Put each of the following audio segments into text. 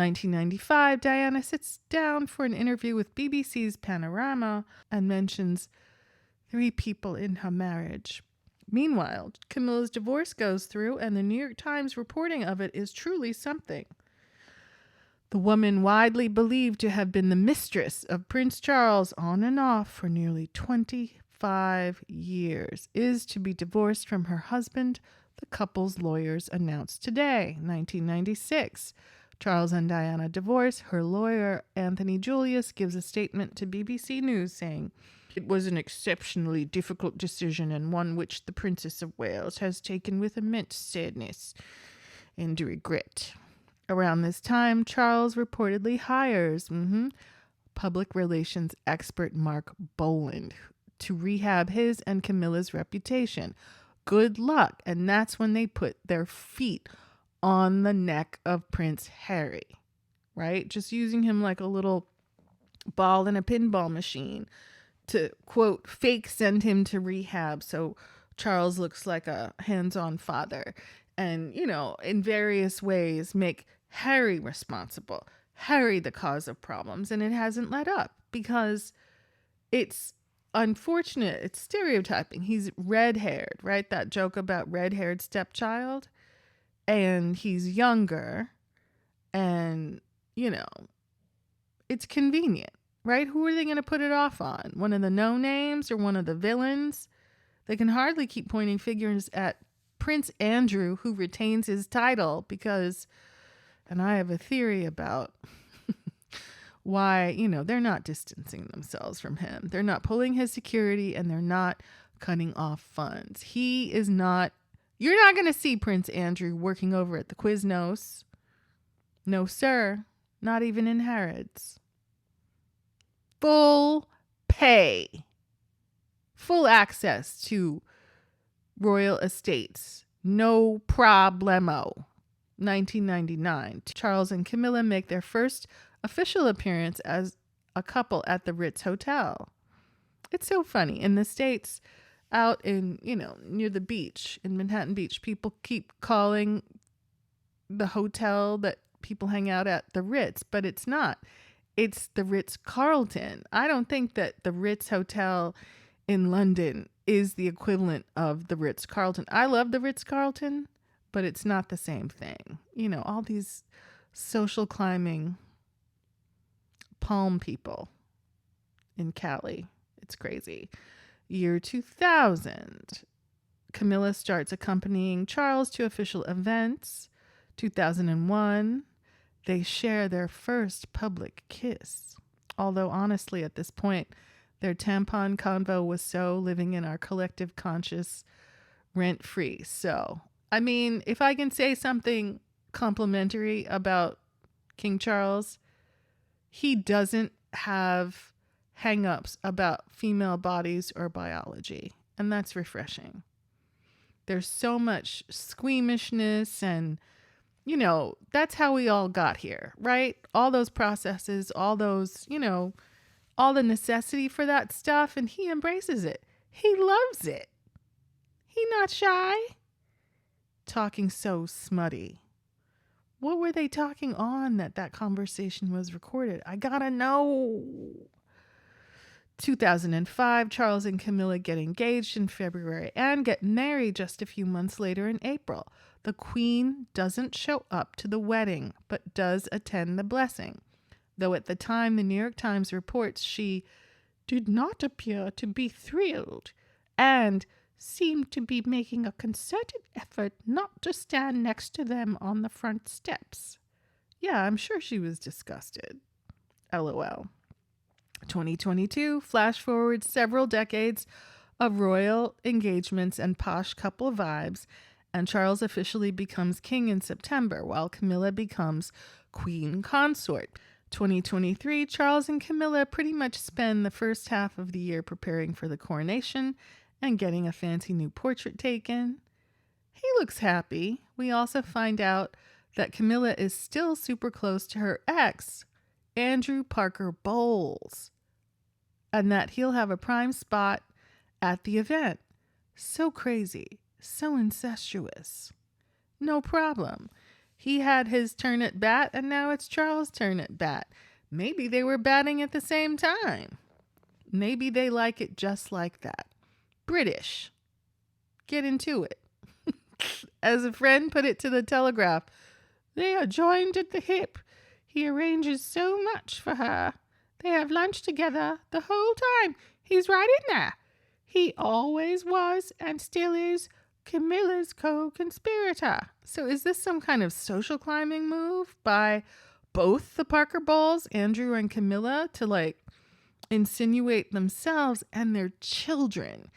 1995, Diana sits down for an interview with BBC's Panorama and mentions 3 people in her marriage. Meanwhile, Camilla's divorce goes through, and the New York Times reporting of it is truly something. The woman, widely believed to have been the mistress of Prince Charles on and off for nearly 25 years, is to be divorced from her husband, the couple's lawyers announced today, 1996. Charles and Diana divorce. Her lawyer, Anthony Julius, gives a statement to BBC News saying, "It was an exceptionally difficult decision and one which the Princess of Wales has taken with immense sadness and regret." Around this time, Charles reportedly hires public relations expert Mark Boland to rehab his and Camilla's reputation. Good luck. And that's when they put their feet on the neck of Prince Harry, right? Just using him like a little ball in a pinball machine to, quote, fake send him to rehab so Charles looks like a hands-on father. And, in various ways make Harry responsible, Harry the cause of problems. And it hasn't let up because it's unfortunate. It's stereotyping. He's red-haired, right? That joke about red-haired stepchild. And he's younger. And, it's convenient, right? Who are they going to put it off on? One of the no-names or one of the villains? They can hardly keep pointing fingers at Prince Andrew, who retains his title because, and I have a theory about why, they're not distancing themselves from him. They're not pulling his security and they're not cutting off funds. He is not, you're not going to see Prince Andrew working over at the Quiznos. No, sir. Not even in Harrods. Full pay. Full access to royal estates. No problemo. 1999. Charles and Camilla make their first official appearance as a couple at the Ritz Hotel. It's so funny. In the States, out in, near the beach, in Manhattan Beach, people keep calling the hotel that people hang out at the Ritz, but it's not. It's the Ritz-Carlton. I don't think that the Ritz Hotel in London is the equivalent of the Ritz-Carlton. I love the Ritz-Carlton, but it's not the same thing. All these social climbing palm people in Cali. It's crazy. Year 2000. Camilla starts accompanying Charles to official events. 2001. They share their first public kiss. Although honestly, at this point, their tampon convo was so living in our collective conscious rent-free. So, if I can say something complimentary about King Charles, he doesn't have hang-ups about female bodies or biology. And that's refreshing. There's so much squeamishness and, that's how we all got here, right? All those processes, all those, all the necessity for that stuff. And he embraces it. He loves it. He not shy. Talking so smutty. What were they talking on that conversation was recorded? I gotta know. 2005, Charles and Camilla get engaged in February and get married just a few months later in April. The Queen doesn't show up to the wedding, but does attend the blessing. Though at the time, the New York Times reports she did not appear to be thrilled and seemed to be making a concerted effort not to stand next to them on the front steps. Yeah, I'm sure she was disgusted. LOL. 2022, flash forward several decades of royal engagements and posh couple vibes, and Charles officially becomes king in September, while Camilla becomes queen consort. 2023, Charles and Camilla pretty much spend the first half of the year preparing for the coronation and getting a fancy new portrait taken. He looks happy. We also find out that Camilla is still super close to her ex, Andrew Parker Bowles, and that he'll have a prime spot at the event. So crazy, so incestuous. No problem. He had his turn at bat, and now it's Charles' turn at bat. Maybe they were batting at the same time. Maybe they like it just like that. British. Get into it. As a friend put it to the Telegraph, they are joined at the hip. He arranges so much for her. They have lunch together the whole time. He's right in there. He always was and still is Camilla's co-conspirator. So is this some kind of social climbing move by both the Parker Bowles, Andrew and Camilla, to like insinuate themselves and their children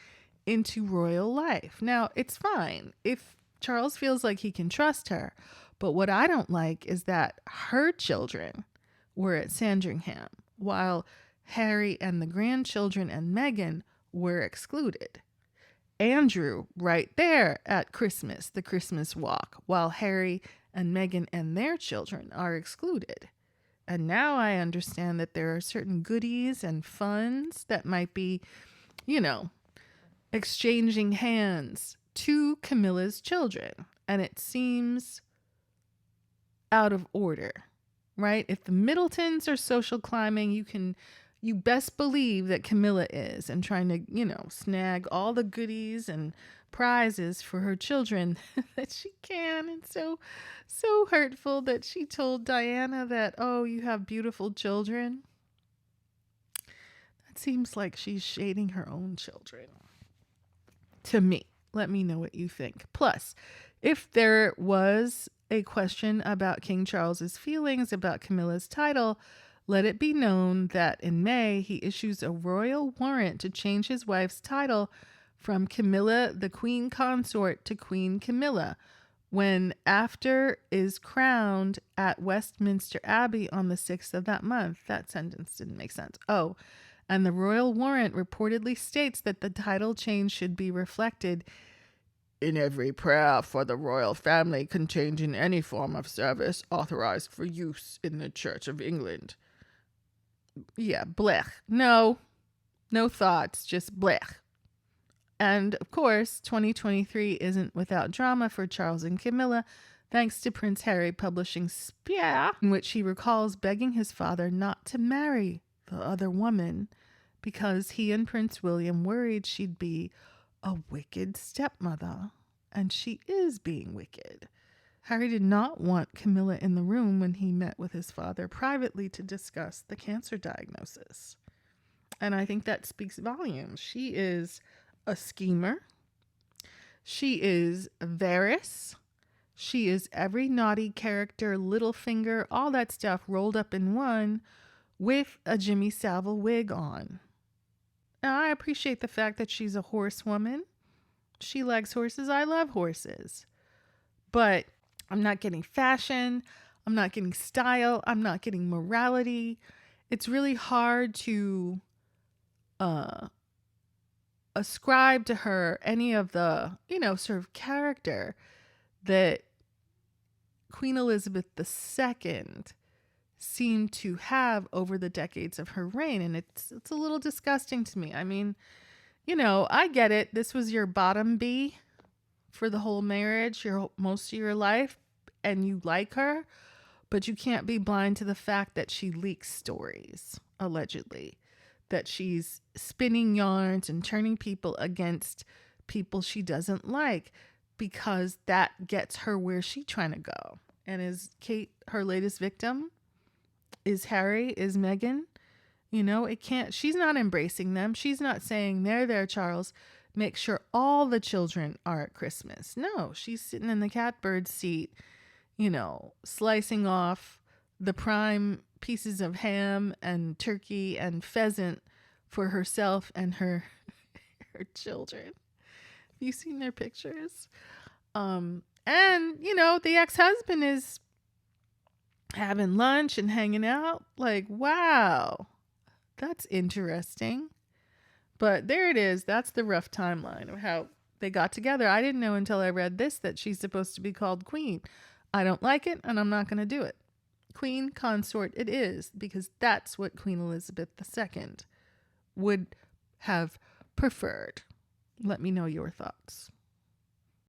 into royal life? Now, it's fine if Charles feels like he can trust her, but what I don't like is that her children were at Sandringham, while Harry and the grandchildren and Meghan were excluded. Andrew right there at Christmas, the Christmas walk, while Harry and Meghan and their children are excluded. And now I understand that there are certain goodies and funds that might be, exchanging hands to Camilla's children. And it seems out of order, right? If the Middletons are social climbing, you best believe that Camilla is, and trying to, snag all the goodies and prizes for her children that she can. And so hurtful that she told Diana that, oh, you have beautiful children. That seems like she's shading her own children. To me, let me know what you think. Plus, if there was a question about King Charles's feelings about Camilla's title, let it be known that in May, he issues a royal warrant to change his wife's title from Camilla the Queen Consort to Queen Camilla, when after is crowned at Westminster Abbey on the 6th of that month. That sentence didn't make sense. Oh, and the royal warrant reportedly states that the title change should be reflected in every prayer for the royal family contained in any form of service authorized for use in the Church of England. Yeah, blech. No thoughts, just blech. And of course, 2023 isn't without drama for Charles and Camilla, thanks to Prince Harry publishing Spear, in which he recalls begging his father not to marry the other woman because he and Prince William worried she'd be a wicked stepmother, and she is being wicked. Harry did not want Camilla in the room when he met with his father privately to discuss the cancer diagnosis. And I think that speaks volumes. She is a schemer. She is Varys. She is every naughty character, Littlefinger, all that stuff rolled up in one with a Jimmy Savile wig on. Now, I appreciate the fact that she's a horsewoman. She likes horses. I love horses. But I'm not getting fashion. I'm not getting style. I'm not getting morality. It's really hard to ascribe to her any of the, sort of character that Queen Elizabeth II seemed to have over the decades of her reign. And it's a little disgusting to me. I mean, I get it. This was your bottom B for the whole marriage, most of your life, and you like her, but you can't be blind to the fact that she leaks stories, allegedly, that she's spinning yarns and turning people against people she doesn't like, because that gets her where she's trying to go. And is Kate her latest victim? Is Harry? Is Meghan? It can't, she's not embracing them. She's not saying, there, Charles, make sure all the children are at Christmas. No, she's sitting in the catbird seat, slicing off the prime pieces of ham and turkey and pheasant for herself and her children. Have you seen their pictures? And, the ex-husband is having lunch and hanging out. Like, wow, that's interesting. But there it is. That's the rough timeline of how they got together. I didn't know until I read this that she's supposed to be called Queen. I don't like it, and I'm not going to do it. Queen Consort it is, because that's what Queen Elizabeth II would have preferred. Let me know your thoughts.